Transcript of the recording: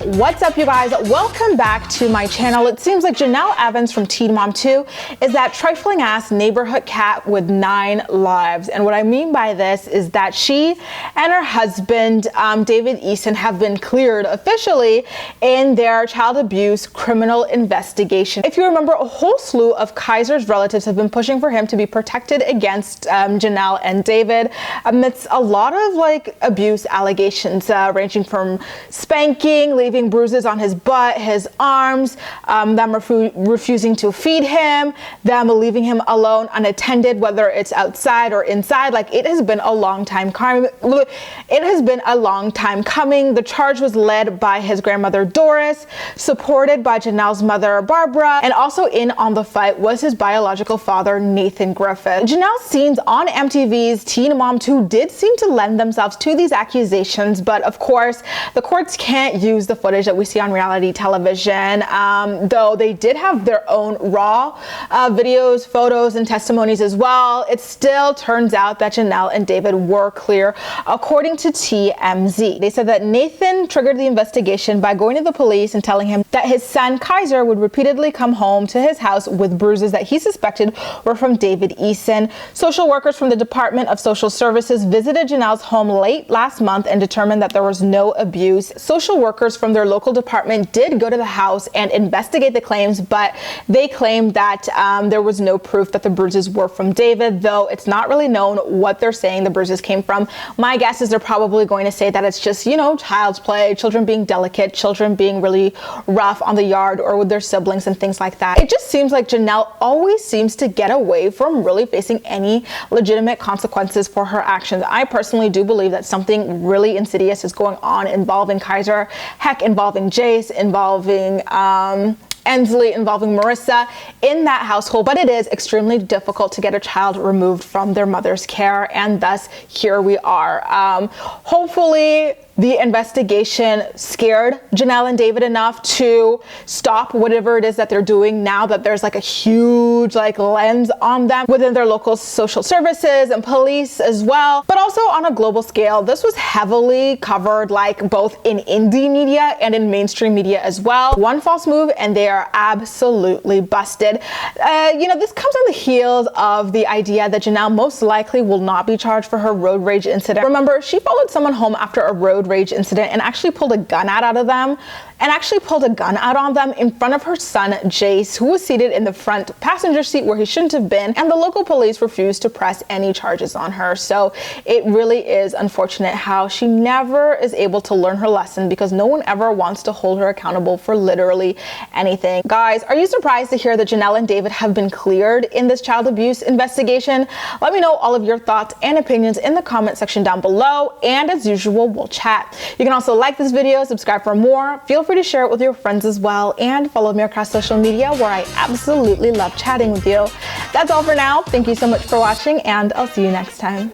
What's up, you guys? Welcome back to my channel. It seems like Jenelle Evans from Teen Mom 2 is that trifling ass neighborhood cat with 9 lives. And what I mean by this is that she and her husband, David Eason, have been cleared officially in their child abuse criminal investigation. If you remember, a whole slew of Kaiser's relatives have been pushing for him to be protected against Jenelle and David amidst a lot of abuse allegations ranging from spanking, leaving bruises on his butt, his arms, them refusing to feed him, them leaving him alone unattended, whether it's outside or inside. It has been a long time coming. It has been a long time coming. The charge was led by his grandmother Doris, supported by Jenelle's mother Barbara, and also in on the fight was his biological father Nathan Griffith. Jenelle's scenes on MTV's Teen Mom 2 did seem to lend themselves to these accusations, but of course the courts can't use the footage that we see on reality television, though they did have their own raw videos, photos, and testimonies as well. It still turns out that Jenelle and David were clear, according to TMZ. They said that Nathan triggered the investigation by going to the police and telling him that his son Kaiser would repeatedly come home to his house with bruises that he suspected were from David Eason. Social workers from the Department of Social Services visited Jenelle's home late last month and determined that there was no abuse. Social workers from their local department did go to the house and investigate the claims, but they claimed that there was no proof that the bruises were from David, though it's not really known what they're saying the bruises came from. My guess is they're probably going to say that it's just, child's play, children being delicate, children being really rough on the yard or with their siblings and things like that. It just seems like Jenelle always seems to get away from really facing any legitimate consequences for her actions. I personally do believe that something really insidious is going on involving Kaiser, heck, involving Jace, involving Ensley, involving Marissa in that household, but it is extremely difficult to get a child removed from their mother's care, and thus here we are. Hopefully the investigation scared Jenelle and David enough to stop whatever it is that they're doing now that there's a huge lens on them within their local social services and police as well. But also on a global scale, this was heavily covered both in indie media and in mainstream media as well. One false move and they are absolutely busted. This comes on the heels of the idea that Jenelle most likely will not be charged for her road rage incident. Remember, she followed someone home after a road rage incident and actually pulled a gun out on them in front of her son Jace, who was seated in the front passenger seat where he shouldn't have been, and the local police refused to press any charges on her. So it really is unfortunate how she never is able to learn her lesson because no one ever wants to hold her accountable for literally anything. Guys, are you surprised to hear that Jenelle and David have been cleared in this child abuse investigation? Let me know all of your thoughts and opinions in the comment section down below, and as usual, we'll chat. You can also like this video, subscribe for more, feel free to share it with your friends as well, and follow me across social media where I absolutely love chatting with you. That's all for now. Thank you so much for watching, and I'll see you next time.